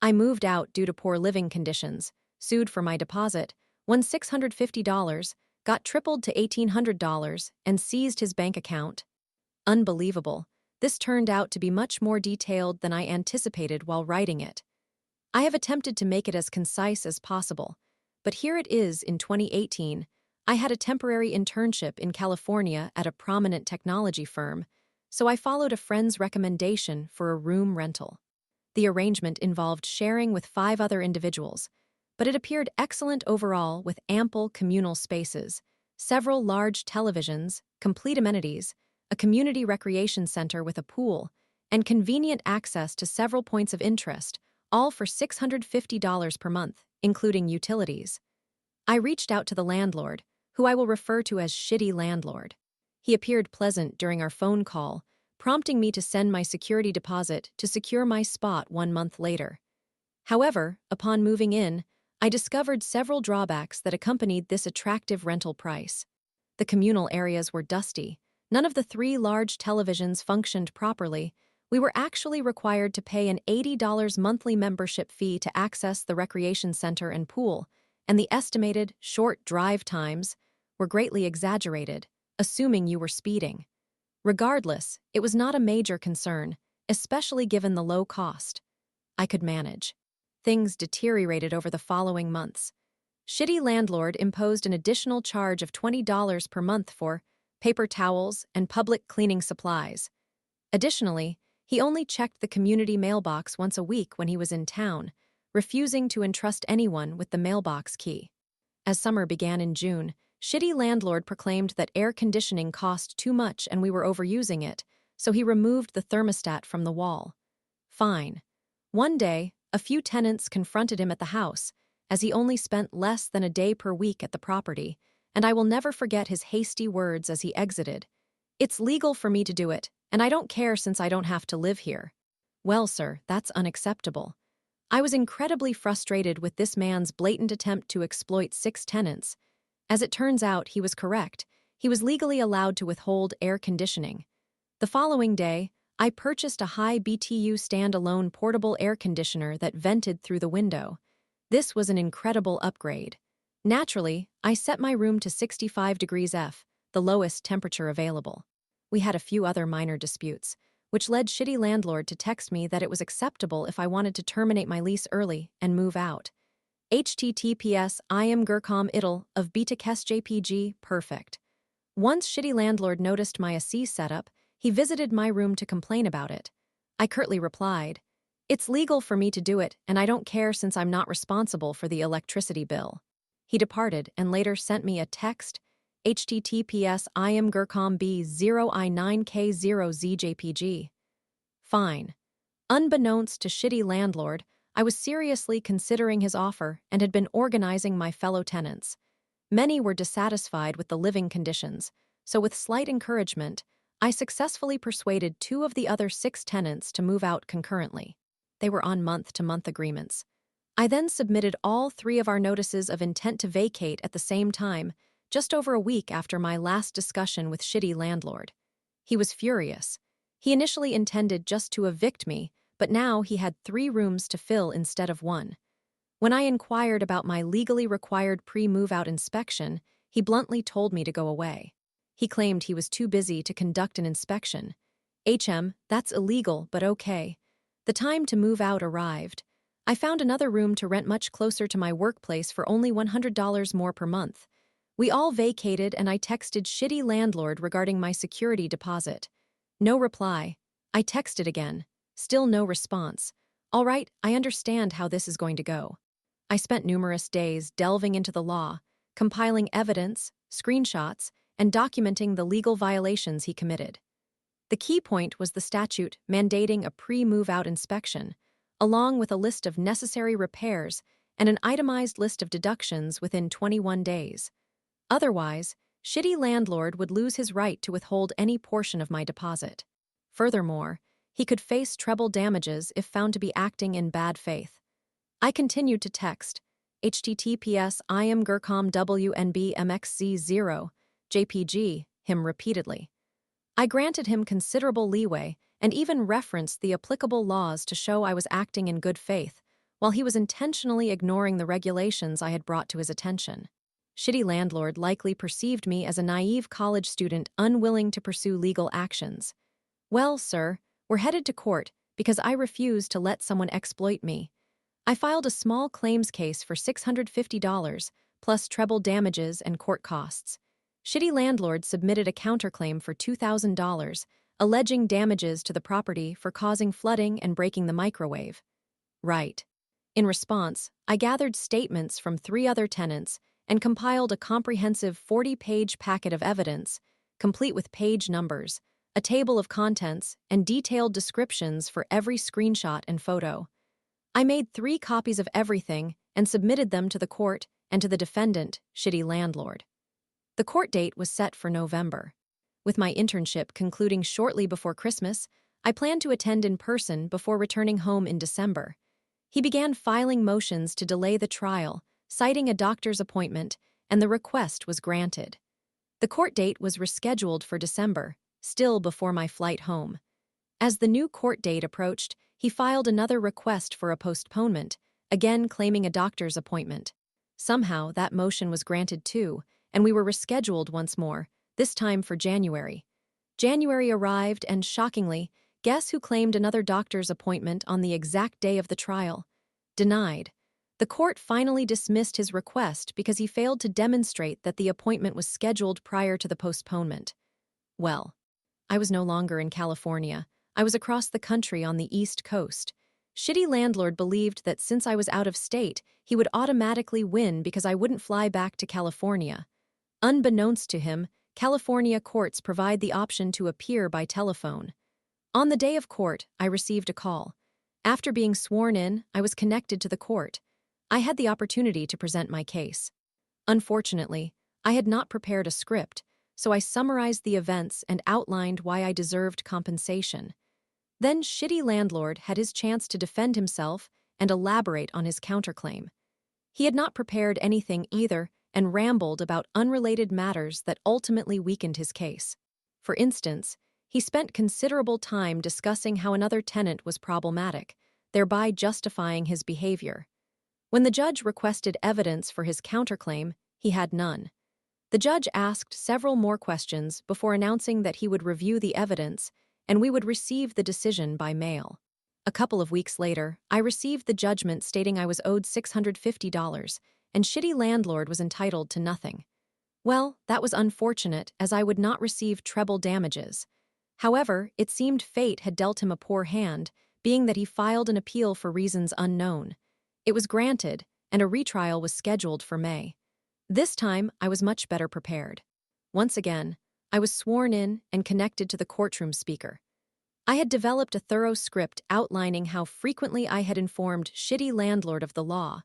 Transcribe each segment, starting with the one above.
I moved out due to poor living conditions, sued for my deposit, won $650, got tripled to $1,800, and seized his bank account. Unbelievable. This turned out to be much more detailed than I anticipated while writing it. I have attempted to make it as concise as possible, but here it is in 2018. I had a temporary internship in California at a prominent technology firm, so I followed a friend's recommendation for a room rental. The arrangement involved sharing with 5 other individuals, but it appeared excellent overall with ample communal spaces, several large televisions, complete amenities, a community recreation center with a pool, and convenient access to several points of interest, all for $650 per month, including utilities. I reached out to the landlord, who I will refer to as Shitty Landlord. He appeared pleasant during our phone call, prompting me to send my security deposit to secure my spot 1 month later. However, upon moving in, I discovered several drawbacks that accompanied this attractive rental price. The communal areas were dusty. None of the 3 large televisions functioned properly. We were actually required to pay an $80 monthly membership fee to access the recreation center and pool, and the estimated short drive times were greatly exaggerated, assuming you were speeding. Regardless, it was not a major concern, especially given the low cost. I could manage. Things deteriorated over the following months. Shitty Landlord imposed an additional charge of $20 per month for paper towels and public cleaning supplies. Additionally, he only checked the community mailbox once a week when he was in town, refusing to entrust anyone with the mailbox key. As summer began in June, Shitty Landlord proclaimed that air conditioning cost too much and we were overusing it, so he removed the thermostat from the wall. Fine. One day, a few tenants confronted him at the house, as he only spent less than a day per week at the property, and I will never forget his hasty words as he exited. "It's legal for me to do it, and I don't care since I don't have to live here." Well, sir, that's unacceptable. I was incredibly frustrated with this man's blatant attempt to exploit 6 tenants. As it turns out, he was correct. He was legally allowed to withhold air conditioning. The following day, I purchased a high BTU standalone portable air conditioner that vented through the window. This was an incredible upgrade. Naturally, I set my room to 65 degrees F, the lowest temperature available. We had a few other minor disputes, which led Shitty Landlord to text me that it was acceptable if I wanted to terminate my lease early and move out. https I am Gurkam Idle of BetaKestJPG, perfect. Once Shitty Landlord noticed my AC setup, he visited my room to complain about it. I curtly replied, "It's legal for me to do it, and I don't care since I'm not responsible for the electricity bill." He departed and later sent me a text, https I am Gurkam B0I9K0ZJPG. Fine. Unbeknownst to Shitty Landlord, I was seriously considering his offer and had been organizing my fellow tenants. Many were dissatisfied with the living conditions, so with slight encouragement, I successfully persuaded 2 of the other 6 tenants to move out concurrently. They were on month-to-month agreements. I then submitted all 3 of our notices of intent to vacate at the same time, just over a week after my last discussion with Shitty Landlord. He was furious. He initially intended just to evict me, but now he had 3 rooms to fill instead of 1. When I inquired about my legally required pre-move-out inspection, he bluntly told me to go away. He claimed he was too busy to conduct an inspection. That's illegal, but okay. The time to move out arrived. I found another room to rent much closer to my workplace for only $100 more per month. We all vacated and I texted Shitty Landlord regarding my security deposit. No reply. I texted again. Still no response. All right, I understand how this is going to go. I spent numerous days delving into the law, compiling evidence, screenshots, and documenting the legal violations he committed. The key point was the statute mandating a pre-move-out inspection, along with a list of necessary repairs and an itemized list of deductions within 21 days. Otherwise, Shitty Landlord would lose his right to withhold any portion of my deposit. Furthermore, he could face treble damages if found to be acting in bad faith. I continued to text, https I am Gurkam WNB MXZ0, JPG, him repeatedly. I granted him considerable leeway and even referenced the applicable laws to show I was acting in good faith, while he was intentionally ignoring the regulations I had brought to his attention. Shitty landlord likely perceived me as a naive college student unwilling to pursue legal actions. Well, sir, we're headed to court because I refused to let someone exploit me. I filed a small claims case for $650, plus treble damages and court costs. Shitty landlord submitted a counterclaim for $2,000, alleging damages to the property for causing flooding and breaking the microwave. Right. In response, I gathered statements from 3 other tenants and compiled a comprehensive 40-page packet of evidence, complete with page numbers, a table of contents, and detailed descriptions for every screenshot and photo. I made 3 copies of everything and submitted them to the court and to the defendant, Shitty landlord. The court date was set for November. With my internship concluding shortly before Christmas, I planned to attend in person before returning home in December. He began filing motions to delay the trial, citing a doctor's appointment, and the request was granted. The court date was rescheduled for December, still before my flight home. As the new court date approached, he filed another request for a postponement, again claiming a doctor's appointment. Somehow, that motion was granted too, and we were rescheduled once more, this time for January. January arrived, and shockingly, guess who claimed another doctor's appointment on the exact day of the trial? Denied. The court finally dismissed his request because he failed to demonstrate that the appointment was scheduled prior to the postponement. Well, I was no longer in California. I was across the country on the East Coast. Shitty landlord believed that since I was out of state, he would automatically win because I wouldn't fly back to California. Unbeknownst to him, California courts provide the option to appear by telephone. On the day of court, I received a call. After being sworn in, I was connected to the court. I had the opportunity to present my case. Unfortunately, I had not prepared a script, so I summarized the events and outlined why I deserved compensation. Then Shitty landlord had his chance to defend himself and elaborate on his counterclaim. He had not prepared anything either and rambled about unrelated matters that ultimately weakened his case. For instance, he spent considerable time discussing how another tenant was problematic, thereby justifying his behavior. When the judge requested evidence for his counterclaim, he had none. The judge asked several more questions before announcing that he would review the evidence and we would receive the decision by mail. A couple of weeks later, I received the judgment stating I was owed $650 and Shitty landlord was entitled to nothing. Well, that was unfortunate as I would not receive treble damages. However, it seemed fate had dealt him a poor hand, being that he filed an appeal for reasons unknown. It was granted, and a retrial was scheduled for May. This time, I was much better prepared. Once again, I was sworn in and connected to the courtroom speaker. I had developed a thorough script outlining how frequently I had informed Shitty landlord of the law,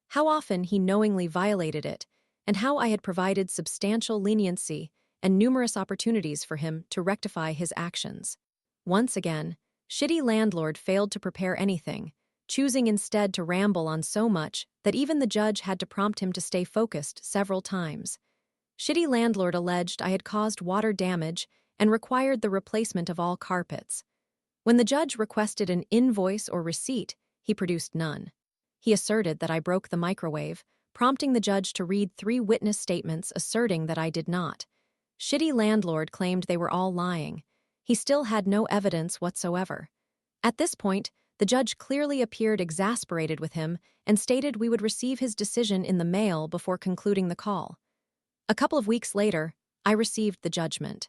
how often he knowingly violated it, and how I had provided substantial leniency and numerous opportunities for him to rectify his actions. Once again, Shitty landlord failed to prepare anything, choosing instead to ramble on so much that even the judge had to prompt him to stay focused several times. Shitty landlord alleged I had caused water damage and required the replacement of all carpets. When the judge requested an invoice or receipt, he produced none. He asserted that I broke the microwave, prompting the judge to read 3 witness statements asserting that I did not. Shitty landlord claimed they were all lying. He still had no evidence whatsoever. At this point, the judge clearly appeared exasperated with him and stated we would receive his decision in the mail before concluding the call. A couple of weeks later, I received the judgment.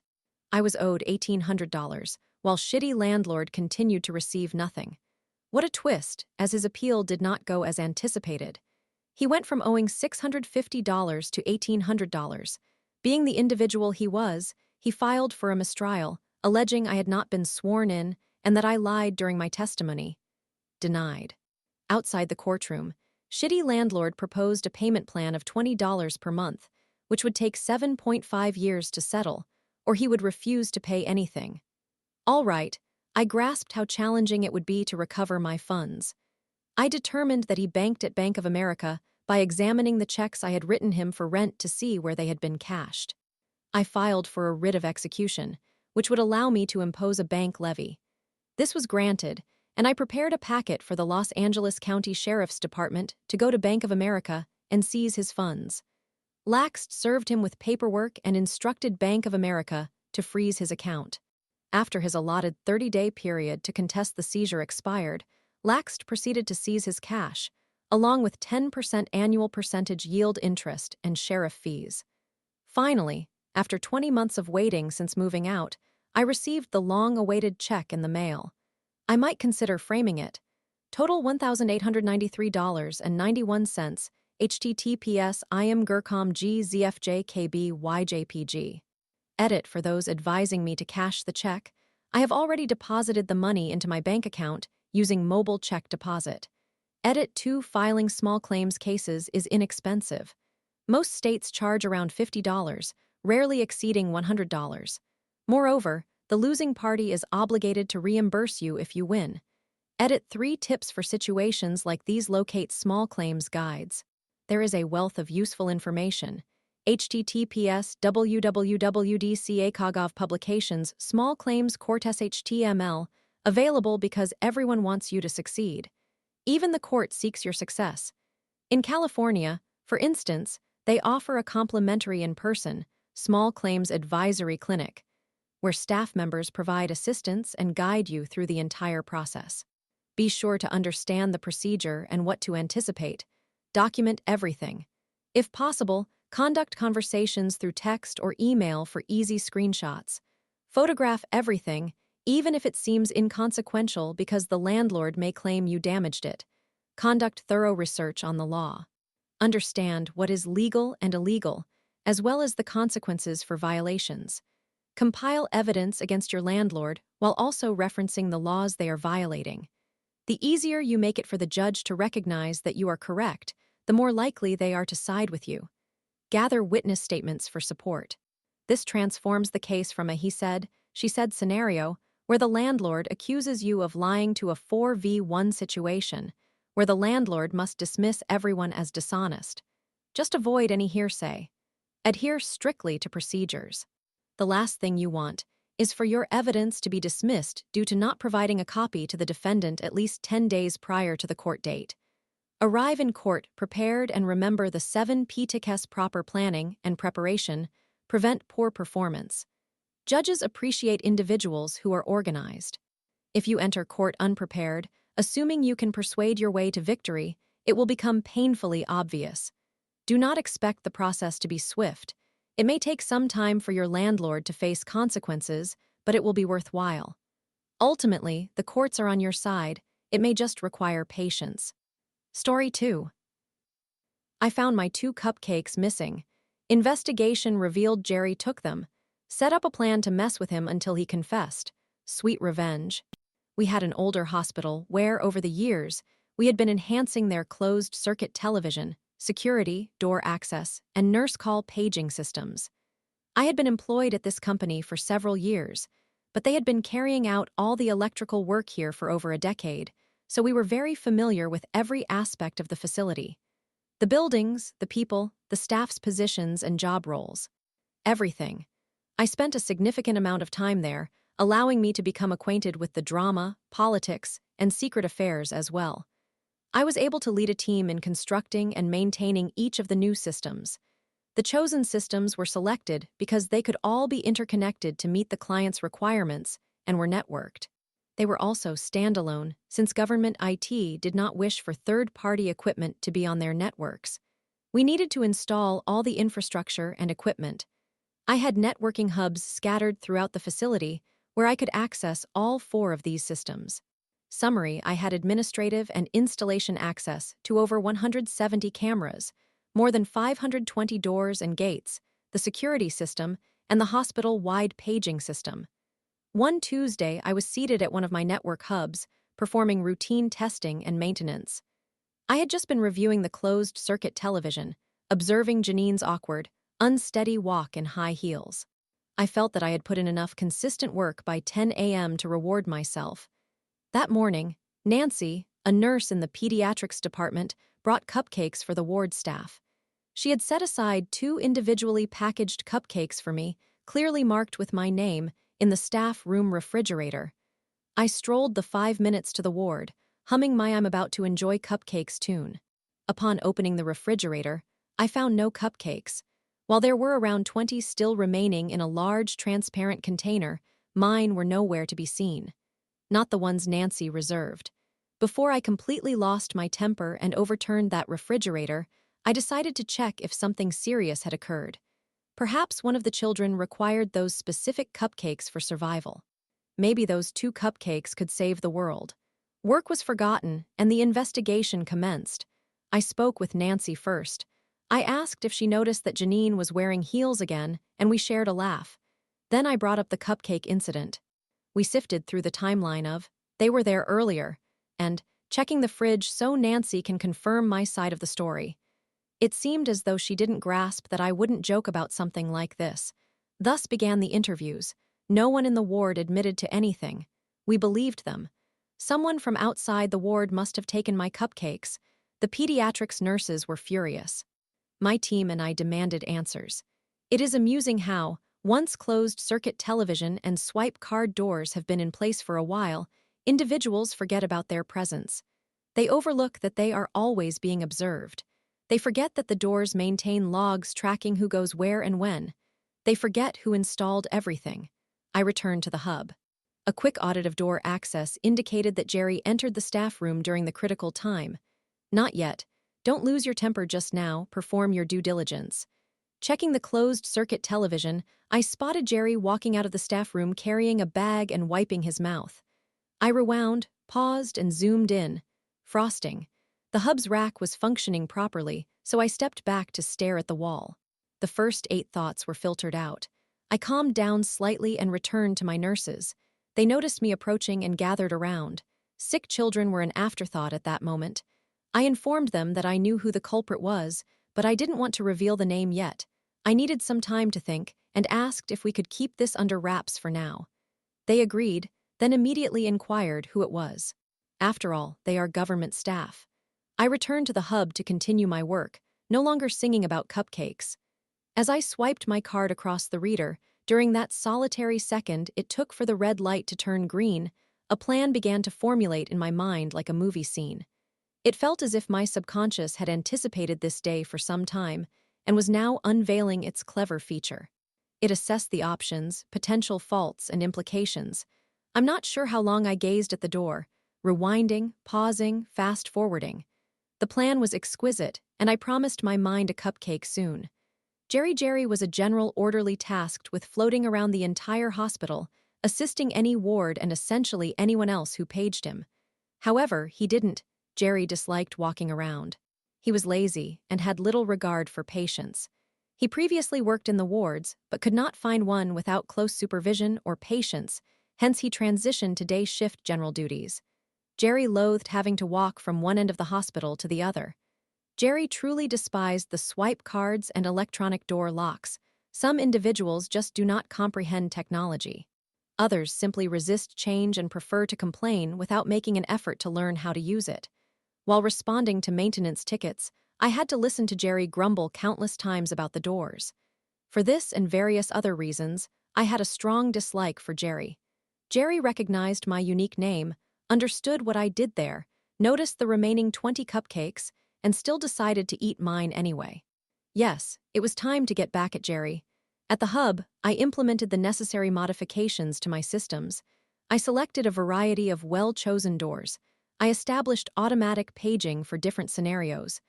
I was owed $1,800, while Shitty landlord continued to receive nothing. What a twist, as his appeal did not go as anticipated. He went from owing $650 to $1,800. Being the individual he was, he filed for a mistrial, alleging I had not been sworn in and that I lied during my testimony. Denied. Outside the courtroom, Shitty landlord proposed a payment plan of $20 per month, which would take 7.5 years to settle, or he would refuse to pay anything. All right, I grasped how challenging it would be to recover my funds. I determined that he banked at Bank of America by examining the checks I had written him for rent to see where they had been cashed. I filed for a writ of execution, which would allow me to impose a bank levy. This was granted, and I prepared a packet for the Los Angeles County Sheriff's Department to go to Bank of America and seize his funds. Laxt served him with paperwork and instructed Bank of America to freeze his account. After his allotted 30-day period to contest the seizure expired, Laxt proceeded to seize his cash, along with 10% annual percentage yield interest and sheriff fees. Finally, after 20 months of waiting since moving out, I received the long-awaited check in the mail. I might consider framing it. Total $1,893.91, https imgurcom gzfjkbyjpg. Edit for those advising me to cash the check. I have already deposited the money into my bank account using mobile check deposit. Edit 2 filing small claims cases is inexpensive. Most states charge around $50, rarely exceeding $100. Moreover, the losing party is obligated to reimburse you if you win. Edit 3 tips for situations like these. Locate small claims guides. There is a wealth of useful information. https www.dcacogov publications small claims court html available because everyone wants you to succeed. Even the court seeks your success. In California, for instance, they offer a complimentary in-person, small claims advisory clinic, where staff members provide assistance and guide you through the entire process. Be sure to understand the procedure and what to anticipate. Document everything. If possible, conduct conversations through text or email for easy screenshots. Photograph everything, even if it seems inconsequential because the landlord may claim you damaged it. Conduct thorough research on the law. Understand what is legal and illegal, as well as the consequences for violations. Compile evidence against your landlord while also referencing the laws they are violating. The easier you make it for the judge to recognize that you are correct, the more likely they are to side with you. Gather witness statements for support. This transforms the case from a he said, she said scenario, where the landlord accuses you of lying to a 4v1 situation, where the landlord must dismiss everyone as dishonest. Just avoid any hearsay. Adhere strictly to procedures. The last thing you want is for your evidence to be dismissed due to not providing a copy to the defendant at least 10 days prior to the court date. Arrive in court prepared and remember the 7 P's: proper planning and preparation, prevent poor performance. Judges appreciate individuals who are organized. If you enter court unprepared, assuming you can persuade your way to victory, it will become painfully obvious. Do not expect the process to be swift. It may take some time for your landlord to face consequences, but it will be worthwhile. Ultimately, the courts are on your side. It may just require patience. Story 2. I found my 2 cupcakes missing. Investigation revealed Jerry took them. Set up a plan to mess with him until he confessed. Sweet revenge. We had an older hospital where, over the years, we had been enhancing their closed-circuit television, security, door access, and nurse call paging systems. I had been employed at this company for several years, but they had been carrying out all the electrical work here for over a decade, so we were very familiar with every aspect of the facility. The buildings, the people, the staff's positions and job roles. Everything. I spent a significant amount of time there, allowing me to become acquainted with the drama, politics, and secret affairs as well. I was able to lead a team in constructing and maintaining each of the new systems. The chosen systems were selected because they could all be interconnected to meet the client's requirements and were networked. They were also standalone, since government IT did not wish for third-party equipment to be on their networks. We needed to install all the infrastructure and equipment. I had networking hubs scattered throughout the facility where I could access all 4 of these systems. Summary: I had administrative and installation access to over 170 cameras, more than 520 doors and gates, the security system, and the hospital-wide paging system. One Tuesday, I was seated at one of my network hubs, performing routine testing and maintenance. I had just been reviewing the closed-circuit television, observing Janine's awkward, unsteady walk in high heels. I felt that I had put in enough consistent work by 10 a.m. to reward myself. That morning, Nancy, a nurse in the pediatrics department, brought cupcakes for the ward staff. She had set aside 2 individually packaged cupcakes for me, clearly marked with my name, in the staff room refrigerator. I strolled the 5 minutes to the ward, humming my I'm about to enjoy cupcakes tune. Upon opening the refrigerator, I found no cupcakes. While there were around 20 still remaining in a large transparent container, mine were nowhere to be seen. Not the ones Nancy reserved. Before I completely lost my temper and overturned that refrigerator, I decided to check if something serious had occurred. Perhaps one of the children required those specific cupcakes for survival. Maybe those 2 cupcakes could save the world. Work was forgotten, and the investigation commenced. I spoke with Nancy first. I asked if she noticed that Janine was wearing heels again, and we shared a laugh. Then I brought up the cupcake incident. We sifted through the timeline of, they were there earlier, and checking the fridge so Nancy can confirm my side of the story. It seemed as though she didn't grasp that I wouldn't joke about something like this. Thus began the interviews. No one in the ward admitted to anything. We believed them. Someone from outside the ward must have taken my cupcakes. The pediatrics nurses were furious. My team and I demanded answers. It is amusing how, once closed-circuit television and swipe card doors have been in place for a while, individuals forget about their presence. They overlook that they are always being observed. They forget that the doors maintain logs tracking who goes where and when. They forget who installed everything. I returned to the hub. A quick audit of door access indicated that Jerry entered the staff room during the critical time. Not yet. Don't lose your temper just now, perform your due diligence. Checking the closed-circuit television, I spotted Jerry walking out of the staff room carrying a bag and wiping his mouth. I rewound, paused, and zoomed in. Frosting. The hub's rack was functioning properly, so I stepped back to stare at the wall. The first 8 thoughts were filtered out. I calmed down slightly and returned to my nurses. They noticed me approaching and gathered around. Sick children were an afterthought at that moment. I informed them that I knew who the culprit was, but I didn't want to reveal the name yet. I needed some time to think, and asked if we could keep this under wraps for now. They agreed, then immediately inquired who it was. After all, they are government staff. I returned to the hub to continue my work, no longer singing about cupcakes. As I swiped my card across the reader, during that solitary second it took for the red light to turn green, a plan began to formulate in my mind like a movie scene. It felt as if my subconscious had anticipated this day for some time and was now unveiling its clever feature. It assessed the options, potential faults, and implications. I'm not sure how long I gazed at the door, rewinding, pausing, fast-forwarding. The plan was exquisite, and I promised my mind a cupcake soon. Jerry was a general orderly tasked with floating around the entire hospital, assisting any ward and essentially anyone else who paged him. However, Jerry disliked walking around. He was lazy and had little regard for patients. He previously worked in the wards, but could not find one without close supervision or patience, hence he transitioned to day shift general duties. Jerry loathed having to walk from one end of the hospital to the other. Jerry truly despised the swipe cards and electronic door locks. Some individuals just do not comprehend technology. Others simply resist change and prefer to complain without making an effort to learn how to use it. While responding to maintenance tickets, I had to listen to Jerry grumble countless times about the doors. For this and various other reasons, I had a strong dislike for Jerry. Jerry recognized my unique name, understood what I did there, noticed the remaining 20 cupcakes, and still decided to eat mine anyway. Yes, it was time to get back at Jerry. At the hub, I implemented the necessary modifications to my systems. I selected a variety of well-chosen doors. I established automatic paging for different scenarios.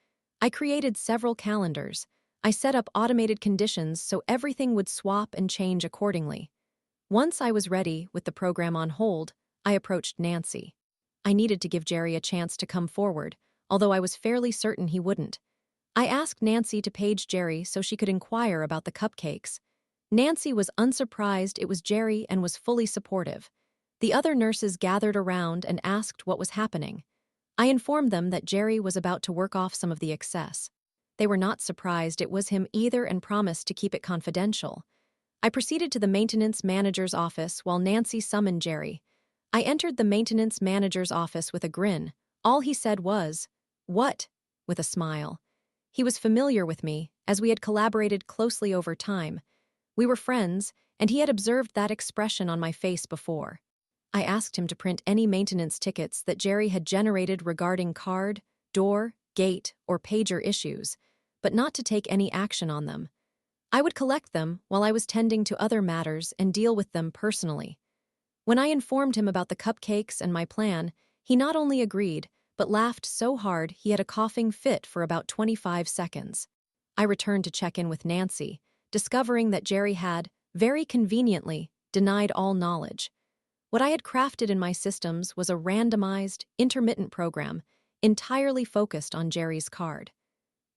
I created several calendars. I set up automated conditions so everything would swap and change accordingly. Once I was ready, with the program on hold, I approached Nancy. I needed to give Jerry a chance to come forward, although I was fairly certain he wouldn't. I asked Nancy to page Jerry so she could inquire about the cupcakes. Nancy was unsurprised it was Jerry and was fully supportive. The other nurses gathered around and asked what was happening. I informed them that Jerry was about to work off some of the excess. They were not surprised it was him either and promised to keep it confidential. I proceeded to the maintenance manager's office while Nancy summoned Jerry. I entered the maintenance manager's office with a grin. All he said was, "What?" with a smile. He was familiar with me, as we had collaborated closely over time. We were friends, and he had observed that expression on my face before. I asked him to print any maintenance tickets that Jerry had generated regarding card, door, gate, or pager issues, but not to take any action on them. I would collect them while I was tending to other matters and deal with them personally. When I informed him about the cupcakes and my plan, he not only agreed, but laughed so hard he had a coughing fit for about 25 seconds. I returned to check in with Nancy, discovering that Jerry had, very conveniently, denied all knowledge. What I had crafted in my systems was a randomized, intermittent program entirely focused on Jerry's card.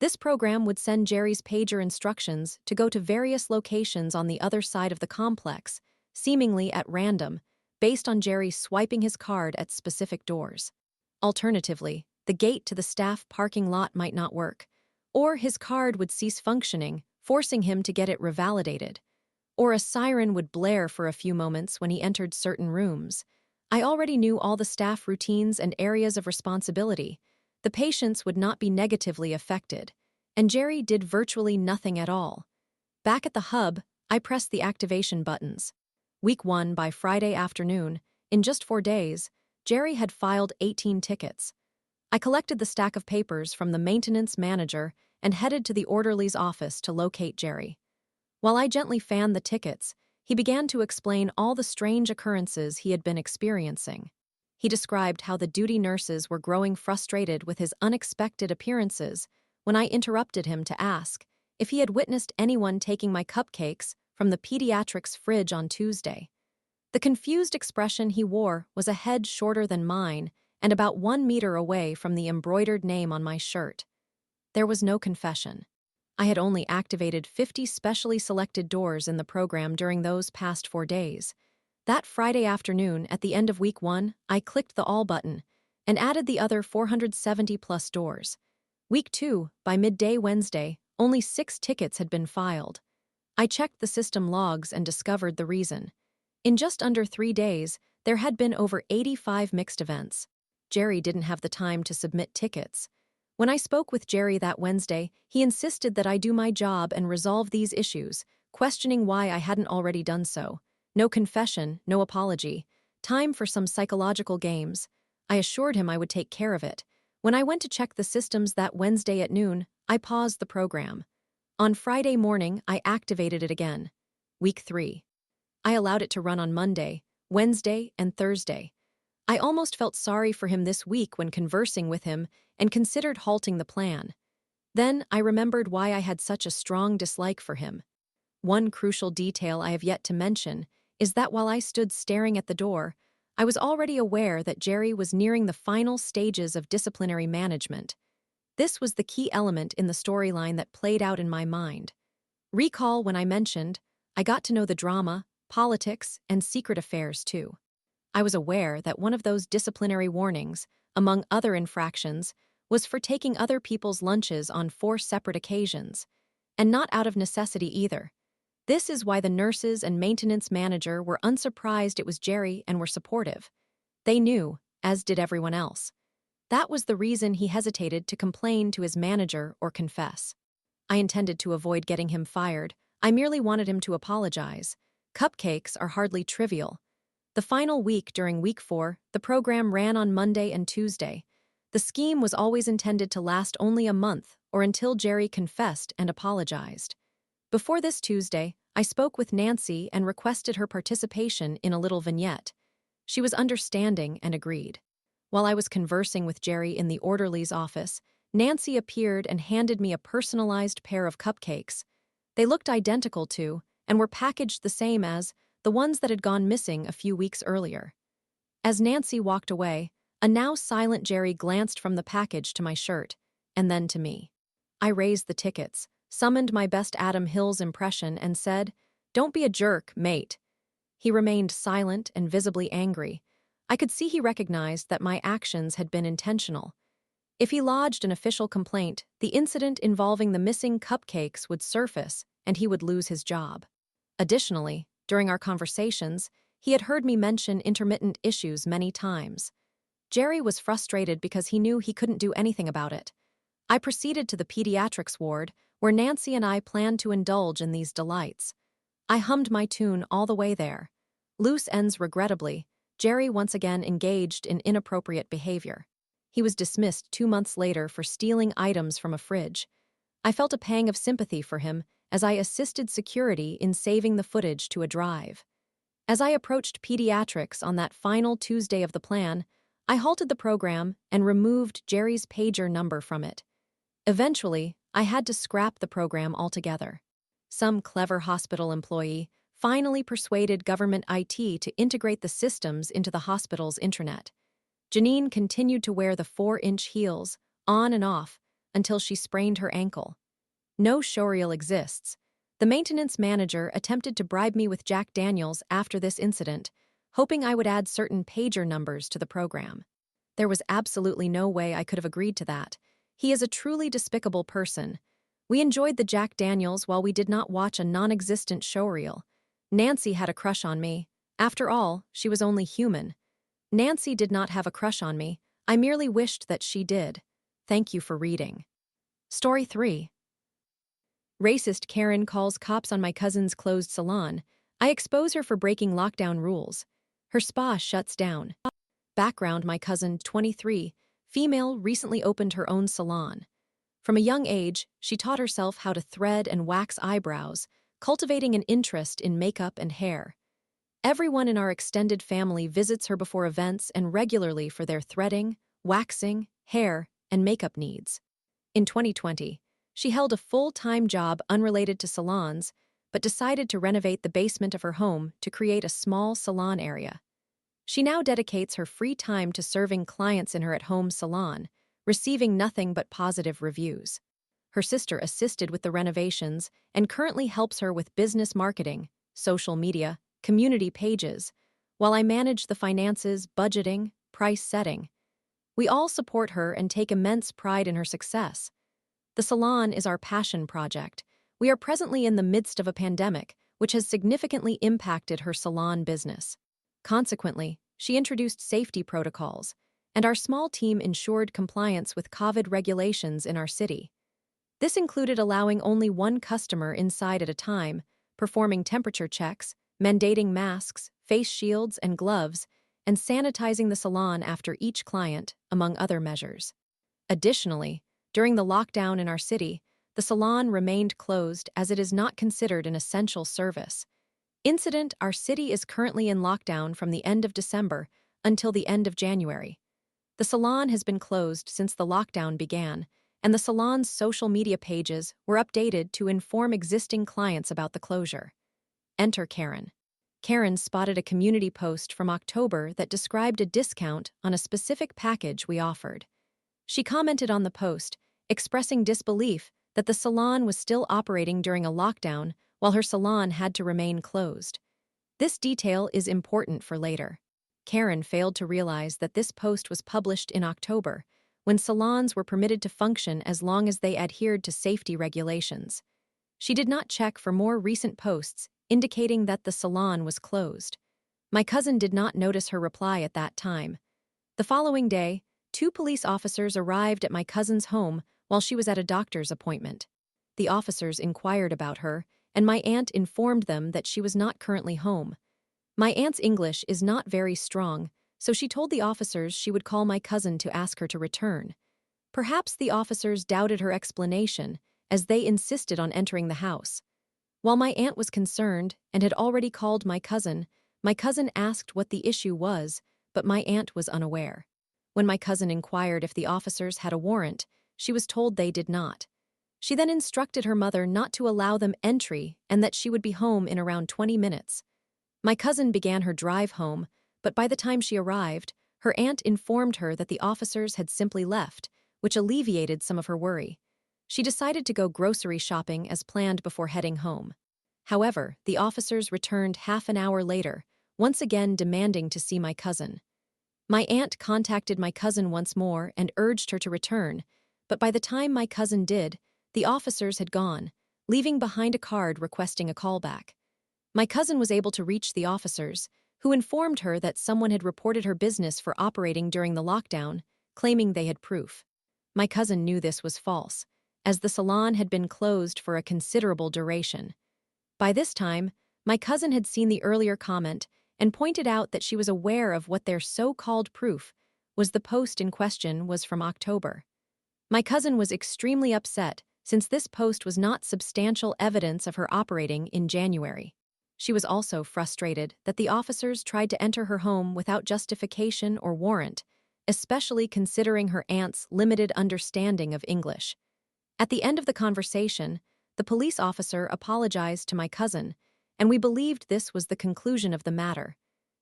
This program would send Jerry's pager instructions to go to various locations on the other side of the complex, seemingly at random, based on Jerry swiping his card at specific doors. Alternatively, the gate to the staff parking lot might not work, or his card would cease functioning, forcing him to get it revalidated. Or a siren would blare for a few moments when he entered certain rooms. I already knew all the staff routines and areas of responsibility. The patients would not be negatively affected, and Jerry did virtually nothing at all. Back at the hub, I pressed the activation buttons. Week 1 by Friday afternoon, in just 4 days, Jerry had filed 18 tickets. I collected the stack of papers from the maintenance manager and headed to the orderly's office to locate Jerry. While I gently fanned the tickets, he began to explain all the strange occurrences he had been experiencing. He described how the duty nurses were growing frustrated with his unexpected appearances when I interrupted him to ask if he had witnessed anyone taking my cupcakes from the pediatrics fridge on Tuesday. The confused expression he wore was a head shorter than mine and about 1 meter away from the embroidered name on my shirt. There was no confession. I had only activated 50 specially selected doors in the program during those past 4 days. That Friday afternoon, at the end of week 1, I clicked the all button and added the other 470-plus doors. Week 2, by midday Wednesday, only 6 tickets had been filed. I checked the system logs and discovered the reason. In just under 3 days, there had been over 85 mixed events. Jerry didn't have the time to submit tickets. When I spoke with Jerry that Wednesday, he insisted that I do my job and resolve these issues, questioning why I hadn't already done so. No confession, no apology. Time for some psychological games. I assured him I would take care of it. When I went to check the systems that Wednesday at noon, I paused the program. On Friday morning, I activated it again. Week 3. I allowed it to run on Monday, Wednesday, and Thursday. I almost felt sorry for him this week when conversing with him and considered halting the plan. Then I remembered why I had such a strong dislike for him. One crucial detail I have yet to mention is that while I stood staring at the door, I was already aware that Jerry was nearing the final stages of disciplinary management. This was the key element in the storyline that played out in my mind. Recall when I mentioned, I got to know the drama, politics, and secret affairs too. I was aware that one of those disciplinary warnings, among other infractions, was for taking other people's lunches on 4 separate occasions, and not out of necessity either. This is why the nurses and maintenance manager were unsurprised it was Jerry and were supportive. They knew, as did everyone else. That was the reason he hesitated to complain to his manager or confess. I intended to avoid getting him fired. I merely wanted him to apologize. Cupcakes are hardly trivial. The final week during week 4, the program ran on Monday and Tuesday. The scheme was always intended to last only a month or until Jerry confessed and apologized. Before this Tuesday, I spoke with Nancy and requested her participation in a little vignette. She was understanding and agreed. While I was conversing with Jerry in the orderly's office, Nancy appeared and handed me a personalized pair of cupcakes. They looked identical to, and were packaged the same as, the ones that had gone missing a few weeks earlier. As Nancy walked away, a now silent Jerry glanced from the package to my shirt, and then to me. I raised the tickets, summoned my best Adam Hills impression, and said, "Don't be a jerk, mate." He remained silent and visibly angry. I could see he recognized that my actions had been intentional. If he lodged an official complaint, the incident involving the missing cupcakes would surface, and he would lose his job. Additionally, during our conversations, he had heard me mention intermittent issues many times. Jerry was frustrated because he knew he couldn't do anything about it. I proceeded to the pediatrics ward, where Nancy and I planned to indulge in these delights. I hummed my tune all the way there. Loose ends regrettably. Jerry once again engaged in inappropriate behavior. He was dismissed 2 months later for stealing items from a fridge. I felt a pang of sympathy for him as I assisted security in saving the footage to a drive. As I approached pediatrics on that final Tuesday of the plan, I halted the program and removed Jerry's pager number from it. Eventually, I had to scrap the program altogether. Some clever hospital employee finally persuaded government IT to integrate the systems into the hospital's intranet. Janine continued to wear the 4-inch heels, on and off, until she sprained her ankle. No showreel exists. The maintenance manager attempted to bribe me with Jack Daniels after this incident, hoping I would add certain pager numbers to the program. There was absolutely no way I could have agreed to that. He is a truly despicable person. We enjoyed the Jack Daniels while we did not watch a non-existent showreel. Nancy had a crush on me. After all, she was only human. Nancy did not have a crush on me. I merely wished that she did. Thank you for reading. Story 3. Racist Karen calls cops on my cousin's closed salon. I expose her for breaking lockdown rules. Her spa shuts down. Background: my cousin, 23, female, recently opened her own salon. From a young age, she taught herself how to thread and wax eyebrows, cultivating an interest in makeup and hair. Everyone in our extended family visits her before events and regularly for their threading, waxing, hair, and makeup needs. In 2020, she held a full-time job unrelated to salons, but decided to renovate the basement of her home to create a small salon area. She now dedicates her free time to serving clients in her at-home salon, receiving nothing but positive reviews. Her sister assisted with the renovations and currently helps her with business marketing, social media, community pages, while I manage the finances, budgeting, price setting. We all support her and take immense pride in her success. The salon is our passion project. We are presently in the midst of a pandemic, which has significantly impacted her salon business. Consequently, she introduced safety protocols, and our small team ensured compliance with COVID regulations in our city. This included allowing only one customer inside at a time, performing temperature checks, mandating masks, face shields, and gloves, and sanitizing the salon after each client, among other measures. Additionally, during the lockdown in our city, the salon remained closed as it is not considered an essential service. Our city is currently in lockdown from the end of December until the end of January. The salon has been closed since the lockdown began, and the salon's social media pages were updated to inform existing clients about the closure. Enter Karen. Karen spotted a community post from October that described a discount on a specific package we offered. She commented on the post, expressing disbelief that the salon was still operating during a lockdown while her salon had to remain closed. This detail is important for later. Karen failed to realize that this post was published in October, when salons were permitted to function as long as they adhered to safety regulations. She did not check for more recent posts indicating that the salon was closed. My cousin did not notice her reply at that time. The following day, 2 police officers arrived at my cousin's home while she was at a doctor's appointment. The officers inquired about her, and my aunt informed them that she was not currently home. My aunt's English is not very strong, so she told the officers she would call my cousin to ask her to return. Perhaps the officers doubted her explanation, as they insisted on entering the house. While my aunt was concerned and had already called my cousin asked what the issue was, but my aunt was unaware. When my cousin inquired if the officers had a warrant, she was told they did not. She then instructed her mother not to allow them entry and that she would be home in around 20 minutes. My cousin began her drive home, but by the time she arrived, her aunt informed her that the officers had simply left, which alleviated some of her worry. She decided to go grocery shopping as planned before heading home. However, the officers returned half an hour later, once again demanding to see my cousin. My aunt contacted my cousin once more and urged her to return, but by the time my cousin did, the officers had gone, leaving behind a card requesting a callback. My cousin was able to reach the officers, who informed her that someone had reported her business for operating during the lockdown, claiming they had proof. My cousin knew this was false, as the salon had been closed for a considerable duration. By this time, my cousin had seen the earlier comment and pointed out that she was aware of what their so-called proof was. The post in question was from October. My cousin was extremely upset since this post was not substantial evidence of her operating in January. She was also frustrated that the officers tried to enter her home without justification or warrant, especially considering her aunt's limited understanding of English. At the end of the conversation, the police officer apologized to my cousin, and we believed this was the conclusion of the matter.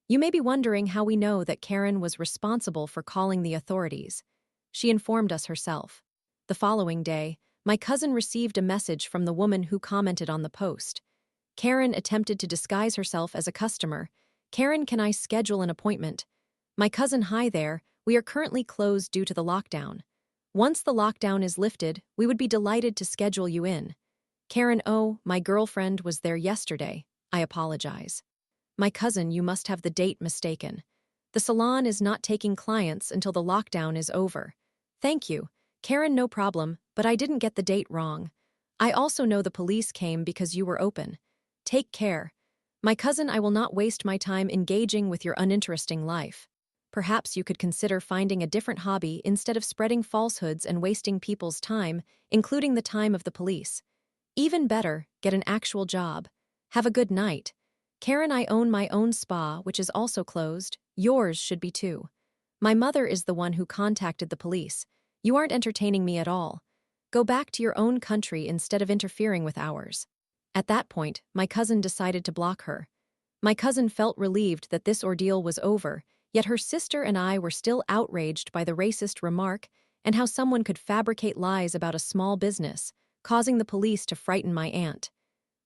You may be wondering how we know that Karen was responsible for calling the authorities. She informed us herself. The following day, my cousin received a message from the woman who commented on the post. Karen attempted to disguise herself as a customer. Karen, can I schedule an appointment? My cousin, hi there, we are currently closed due to the lockdown. Once the lockdown is lifted, we would be delighted to schedule you in. Karen, oh, my girlfriend was there yesterday. I apologize. My cousin, you must have the date mistaken. The salon is not taking clients until the lockdown is over. Thank you. Karen, no problem, but I didn't get the date wrong. I also know the police came because you were open. Take care. My cousin, I will not waste my time engaging with your uninteresting life. Perhaps you could consider finding a different hobby instead of spreading falsehoods and wasting people's time, including the time of the police. Even better, get an actual job. Have a good night. Karen, I own my own spa, which is also closed. Yours should be too. My mother is the one who contacted the police. You aren't entertaining me at all. Go back to your own country instead of interfering with ours. At that point, my cousin decided to block her. My cousin felt relieved that this ordeal was over, yet her sister and I were still outraged by the racist remark and how someone could fabricate lies about a small business, causing the police to frighten my aunt.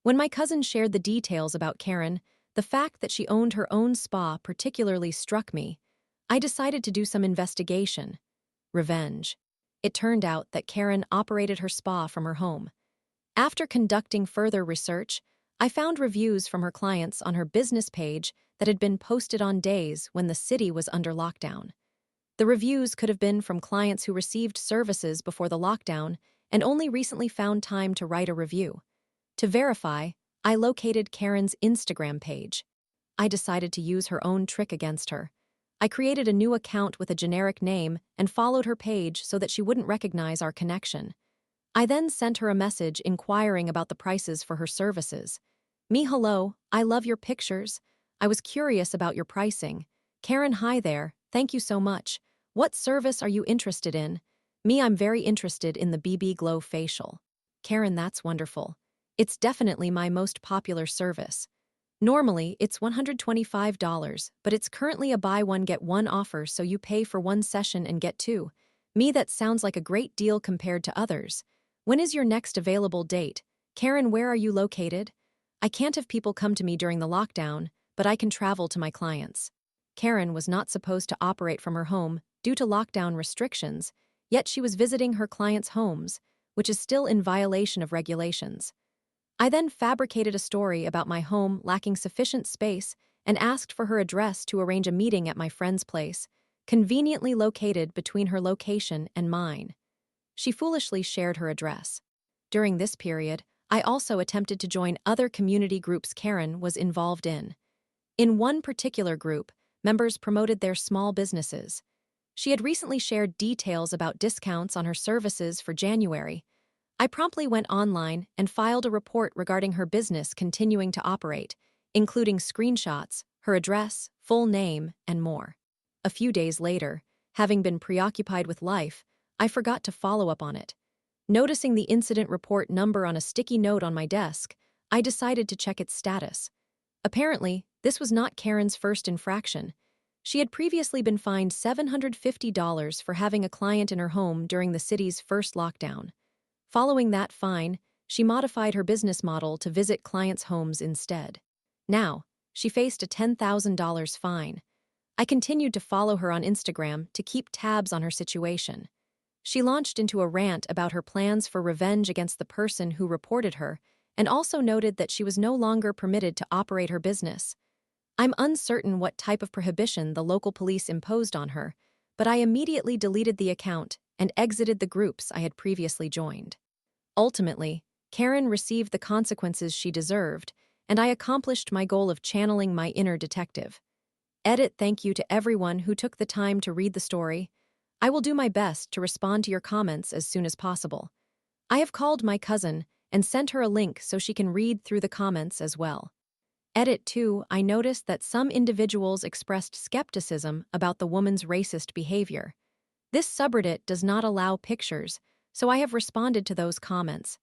When my cousin shared the details about Karen, the fact that she owned her own spa particularly struck me. I decided to do some investigation. Revenge. It turned out that Karen operated her spa from her home. After conducting further research, I found reviews from her clients on her business page that had been posted on days when the city was under lockdown. The reviews could have been from clients who received services before the lockdown and only recently found time to write a review. To verify, I located Karen's Instagram page. I decided to use her own trick against her. I created a new account with a generic name and followed her page so that she wouldn't recognize our connection. I then sent her a message inquiring about the prices for her services. Me, hello, I love your pictures. I was curious about your pricing. Karen, hi there, thank you so much. What service are you interested in? Me, I'm very interested in the BB Glow facial. Karen, that's wonderful. It's definitely my most popular service. Normally, it's $125, but it's currently a buy one get one offer, so you pay for one session and get two. Me, that sounds like a great deal compared to others. When is your next available date? Karen, where are you located? I can't have people come to me during the lockdown, but I can travel to my clients. Karen was not supposed to operate from her home due to lockdown restrictions, yet she was visiting her clients' homes, which is still in violation of regulations. I then fabricated a story about my home lacking sufficient space and asked for her address to arrange a meeting at my friend's place, conveniently located between her location and mine. She foolishly shared her address. During this period, I also attempted to join other community groups Karen was involved in. In one particular group, members promoted their small businesses. She had recently shared details about discounts on her services for January. I promptly went online and filed a report regarding her business continuing to operate, including screenshots, her address, full name, and more. A few days later, having been preoccupied with life, I forgot to follow up on it. Noticing the incident report number on a sticky note on my desk, I decided to check its status. Apparently, this was not Karen's first infraction. She had previously been fined $750 for having a client in her home during the city's first lockdown. Following that fine, she modified her business model to visit clients' homes instead. Now, she faced a $10,000 fine. I continued to follow her on Instagram to keep tabs on her situation. She launched into a rant about her plans for revenge against the person who reported her, and also noted that she was no longer permitted to operate her business. I'm uncertain what type of prohibition the local police imposed on her, but I immediately deleted the account and exited the groups I had previously joined. Ultimately, Karen received the consequences she deserved, and I accomplished my goal of channeling my inner detective. Edit, thank you to everyone who took the time to read the story. I will do my best to respond to your comments as soon as possible. I have called my cousin and sent her a link so she can read through the comments as well. Edit 2, I noticed that some individuals expressed skepticism about the woman's racist behavior. This subreddit does not allow pictures, so I have responded to those comments.